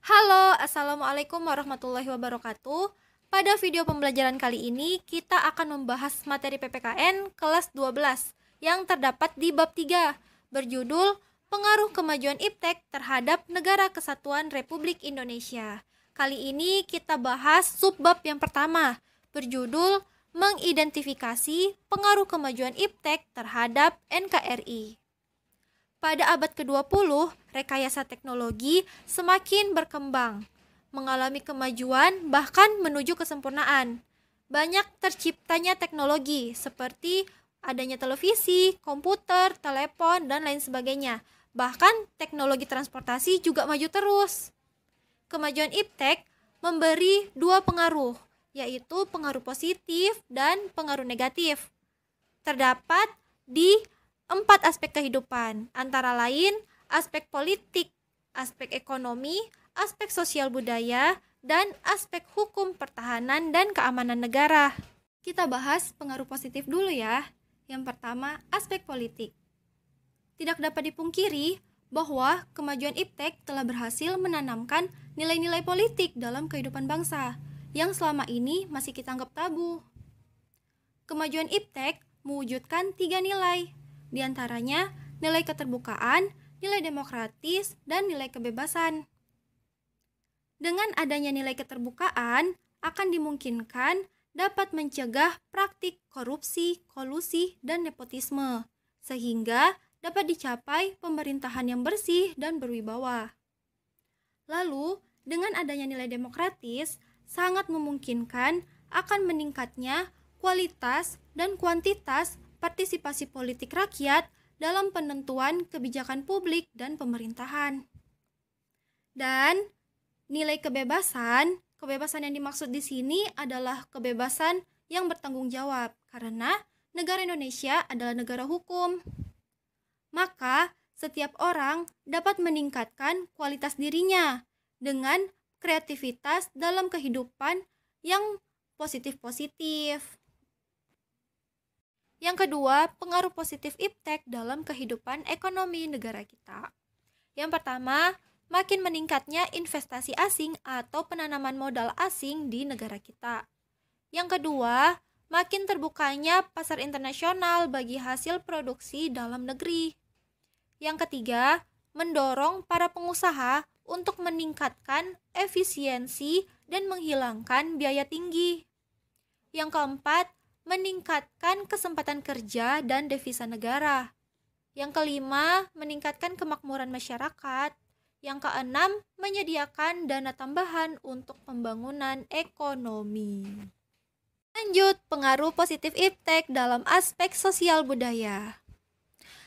Halo, Assalamualaikum warahmatullahi wabarakatuh. Pada video pembelajaran kali ini, kita akan membahas materi PPKN kelas 12 yang terdapat di bab 3, berjudul Pengaruh Kemajuan Iptek terhadap Negara Kesatuan Republik Indonesia. Kali ini kita bahas subbab yang pertama, berjudul Mengidentifikasi Pengaruh Kemajuan Iptek terhadap NKRI. Pada abad ke-20, rekayasa teknologi semakin berkembang, mengalami kemajuan bahkan menuju kesempurnaan. Banyak terciptanya teknologi seperti adanya televisi, komputer, telepon, dan lain sebagainya. Bahkan teknologi transportasi juga maju terus. Kemajuan iptek memberi dua pengaruh, yaitu pengaruh positif dan pengaruh negatif. Terdapat di 4 aspek kehidupan, antara lain aspek politik, aspek ekonomi, aspek sosial budaya, dan aspek hukum pertahanan dan keamanan negara. Kita bahas pengaruh positif dulu ya. Yang pertama, aspek politik. Tidak dapat dipungkiri bahwa kemajuan iptek telah berhasil menanamkan nilai-nilai politik dalam kehidupan bangsa yang selama ini masih kita anggap tabu. Kemajuan iptek mewujudkan 3 nilai, di antaranya nilai keterbukaan, nilai demokratis, dan nilai kebebasan. Dengan adanya nilai keterbukaan, akan dimungkinkan dapat mencegah praktik korupsi, kolusi, dan nepotisme, sehingga dapat dicapai pemerintahan yang bersih dan berwibawa. Lalu, dengan adanya nilai demokratis, sangat memungkinkan akan meningkatnya kualitas dan kuantitas partisipasi politik rakyat dalam penentuan kebijakan publik dan pemerintahan. Dan nilai kebebasan yang dimaksud di sini adalah kebebasan yang bertanggung jawab, karena negara Indonesia adalah negara hukum. Maka, setiap orang dapat meningkatkan kualitas dirinya dengan kreativitas dalam kehidupan yang positif-positif. Yang kedua, pengaruh positif iptek dalam kehidupan ekonomi negara kita. Yang pertama, makin meningkatnya investasi asing atau penanaman modal asing di negara kita. Yang kedua, makin terbukanya pasar internasional bagi hasil produksi dalam negeri. Yang ketiga, mendorong para pengusaha untuk meningkatkan efisiensi dan menghilangkan biaya tinggi. Yang keempat, meningkatkan kesempatan kerja dan devisa negara. Yang kelima, meningkatkan kemakmuran masyarakat. Yang keenam, menyediakan dana tambahan untuk pembangunan ekonomi. Lanjut, pengaruh positif iptek dalam aspek sosial budaya.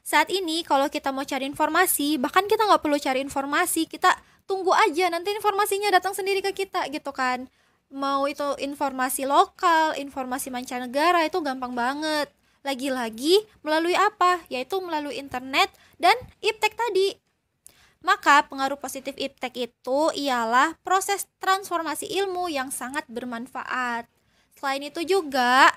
Saat ini kalau kita mau cari informasi, bahkan kita nggak perlu cari informasi, kita tunggu aja nanti informasinya datang sendiri ke kita gitu kan. Mau itu informasi lokal, informasi mancanegara, itu gampang banget. Lagi-lagi melalui apa? Yaitu melalui internet dan iptek tadi. Maka pengaruh positif iptek itu ialah proses transformasi ilmu yang sangat bermanfaat. Selain itu juga,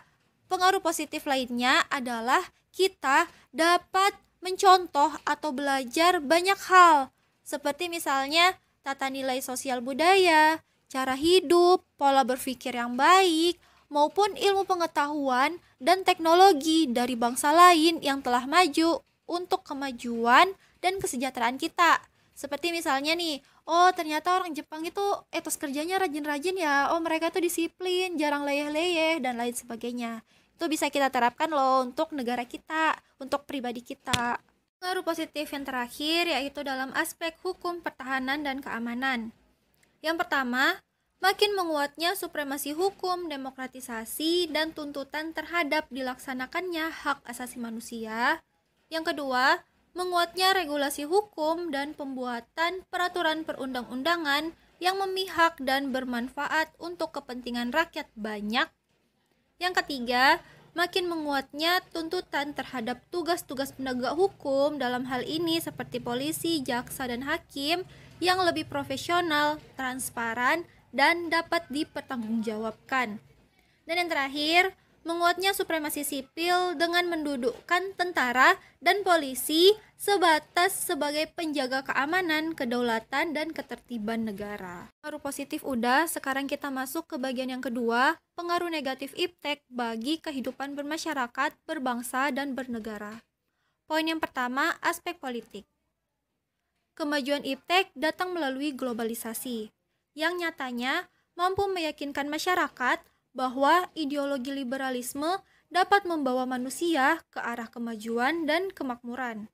pengaruh positif lainnya adalah kita dapat mencontoh atau belajar banyak hal. Seperti misalnya tata nilai sosial budaya, cara hidup, pola berpikir yang baik, maupun ilmu pengetahuan dan teknologi dari bangsa lain yang telah maju untuk kemajuan dan kesejahteraan kita. Seperti misalnya nih, oh ternyata orang Jepang itu etos kerjanya rajin-rajin ya, oh mereka itu disiplin, jarang leyeh-leyeh, dan lain sebagainya. Itu bisa kita terapkan loh untuk negara kita, untuk pribadi kita. Pengaruh positif yang terakhir yaitu dalam aspek hukum pertahanan dan keamanan. Yang pertama, makin menguatnya supremasi hukum, demokratisasi, dan tuntutan terhadap dilaksanakannya hak asasi manusia. Yang kedua, menguatnya regulasi hukum dan pembuatan peraturan perundang-undangan yang memihak dan bermanfaat untuk kepentingan rakyat banyak. Yang ketiga, makin menguatnya tuntutan terhadap tugas-tugas penegak hukum dalam hal ini seperti polisi, jaksa, dan hakim yang lebih profesional, transparan, dan dapat dipertanggungjawabkan. Dan yang terakhir, Menguatnya supremasi sipil dengan mendudukkan tentara dan polisi sebatas sebagai penjaga keamanan, kedaulatan, dan ketertiban negara. Pengaruh positif udah, sekarang kita masuk ke bagian yang kedua, pengaruh negatif iptek bagi kehidupan bermasyarakat, berbangsa, dan bernegara. Poin yang pertama, aspek politik. Kemajuan iptek datang melalui globalisasi, yang nyatanya mampu meyakinkan masyarakat bahwa ideologi liberalisme dapat membawa manusia ke arah kemajuan dan kemakmuran.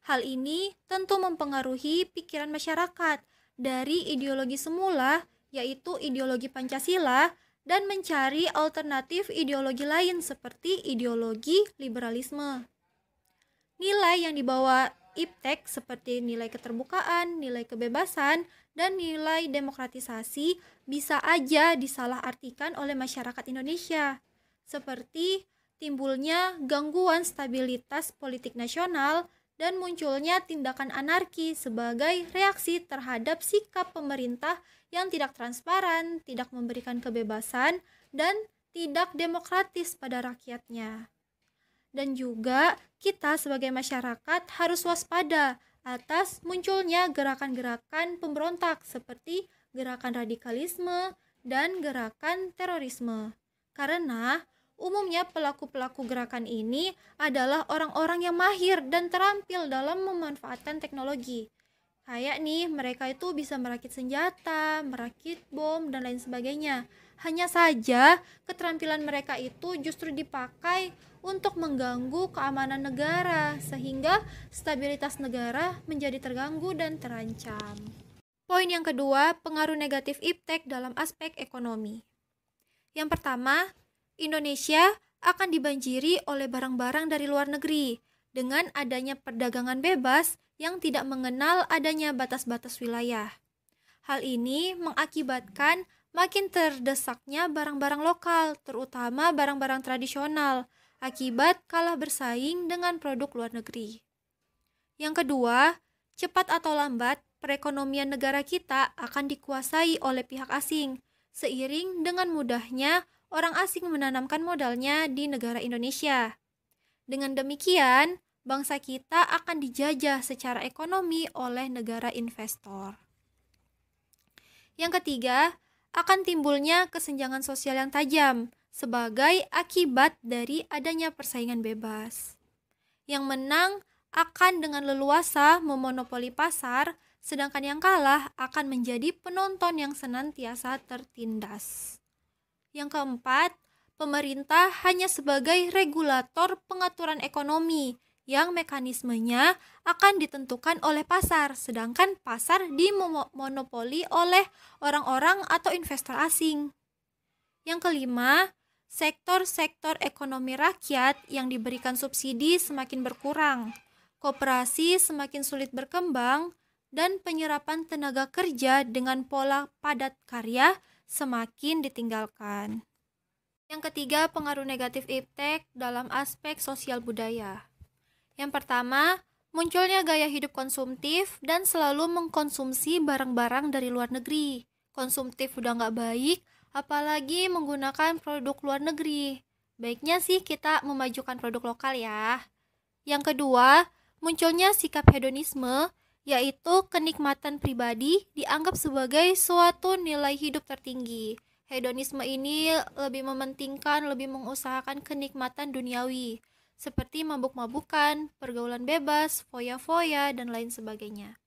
Hal ini tentu mempengaruhi pikiran masyarakat dari ideologi semula, yaitu ideologi Pancasila, dan mencari alternatif ideologi lain seperti ideologi liberalisme. Nilai yang dibawa iptek seperti nilai keterbukaan, nilai kebebasan, dan nilai demokratisasi bisa aja disalahartikan oleh masyarakat Indonesia, seperti timbulnya gangguan stabilitas politik nasional dan munculnya tindakan anarki sebagai reaksi terhadap sikap pemerintah yang tidak transparan, tidak memberikan kebebasan, dan tidak demokratis pada rakyatnya. Dan juga kita sebagai masyarakat harus waspada atas munculnya gerakan-gerakan pemberontak seperti gerakan radikalisme dan gerakan terorisme. Karena umumnya pelaku-pelaku gerakan ini adalah orang-orang yang mahir dan terampil dalam memanfaatkan teknologi. Kayak nih, mereka itu bisa merakit senjata, merakit bom, dan lain sebagainya. Hanya saja, keterampilan mereka itu justru dipakai untuk mengganggu keamanan negara, sehingga stabilitas negara menjadi terganggu dan terancam. Poin yang kedua, pengaruh negatif iptek dalam aspek ekonomi. Yang pertama, Indonesia akan dibanjiri oleh barang-barang dari luar negeri dengan adanya perdagangan bebas yang tidak mengenal adanya batas-batas wilayah. Hal ini mengakibatkan makin terdesaknya barang-barang lokal, terutama barang-barang tradisional, akibat kalah bersaing dengan produk luar negeri. Yang kedua, cepat atau lambat, perekonomian negara kita akan dikuasai oleh pihak asing, seiring dengan mudahnya orang asing menanamkan modalnya di negara Indonesia. Dengan demikian, bangsa kita akan dijajah secara ekonomi oleh negara investor. Yang ketiga, akan timbulnya kesenjangan sosial yang tajam sebagai akibat dari adanya persaingan bebas. Yang menang akan dengan leluasa memonopoli pasar, sedangkan yang kalah akan menjadi penonton yang senantiasa tertindas. Yang keempat, pemerintah hanya sebagai regulator pengaturan ekonomi yang mekanismenya akan ditentukan oleh pasar, sedangkan pasar dimonopoli oleh orang-orang atau investor asing. Yang kelima, sektor-sektor ekonomi rakyat yang diberikan subsidi semakin berkurang, koperasi semakin sulit berkembang, dan penyerapan tenaga kerja dengan pola padat karya semakin ditinggalkan. Yang ketiga, pengaruh negatif iptek dalam aspek sosial budaya. Yang pertama, munculnya gaya hidup konsumtif dan selalu mengkonsumsi barang-barang dari luar negeri. Konsumtif udah nggak baik, apalagi menggunakan produk luar negeri. Baiknya sih kita memajukan produk lokal ya. Yang kedua, munculnya sikap hedonisme, yaitu kenikmatan pribadi dianggap sebagai suatu nilai hidup tertinggi. Hedonisme ini lebih mementingkan, lebih mengusahakan kenikmatan duniawi, seperti mabuk-mabukan, pergaulan bebas, foya-foya, dan lain sebagainya.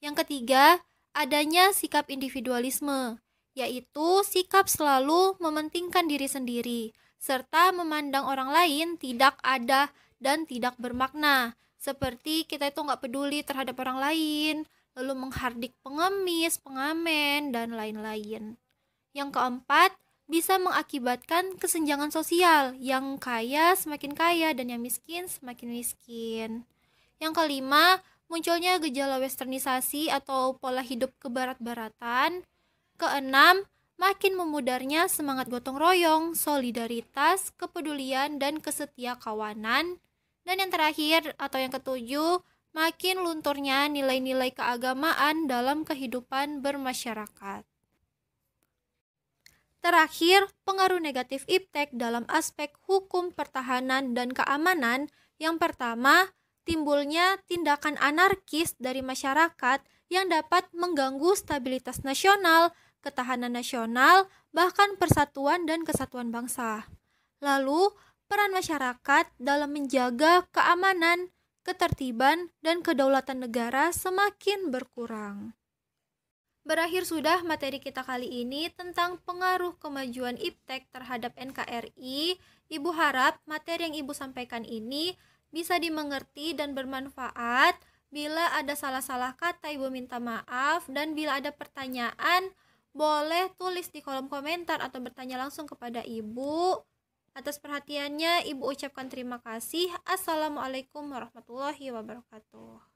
Yang ketiga, adanya sikap individualisme, yaitu sikap selalu mementingkan diri sendiri, serta memandang orang lain tidak ada dan tidak bermakna, seperti kita itu nggak peduli terhadap orang lain, lalu menghardik pengemis, pengamen, dan lain-lain. Yang keempat, bisa mengakibatkan kesenjangan sosial, yang kaya semakin kaya dan yang miskin semakin miskin. Yang kelima, munculnya gejala westernisasi atau pola hidup kebarat-baratan. Keenam, makin memudarnya semangat gotong royong, solidaritas, kepedulian, dan kesetiakawanan. Dan yang terakhir atau yang ketujuh, makin lunturnya nilai-nilai keagamaan dalam kehidupan bermasyarakat. Terakhir, pengaruh negatif iptek dalam aspek hukum pertahanan dan keamanan. Yang pertama, timbulnya tindakan anarkis dari masyarakat yang dapat mengganggu stabilitas nasional, ketahanan nasional, bahkan persatuan dan kesatuan bangsa. Lalu, peran masyarakat dalam menjaga keamanan, ketertiban, dan kedaulatan negara semakin berkurang. Berakhir sudah materi kita kali ini tentang pengaruh kemajuan iptek terhadap NKRI. Ibu harap materi yang Ibu sampaikan ini bisa dimengerti dan bermanfaat. Bila ada salah-salah kata, Ibu minta maaf. Dan bila ada pertanyaan, boleh tulis di kolom komentar atau bertanya langsung kepada Ibu. Atas perhatiannya, Ibu ucapkan terima kasih. Assalamualaikum warahmatullahi wabarakatuh.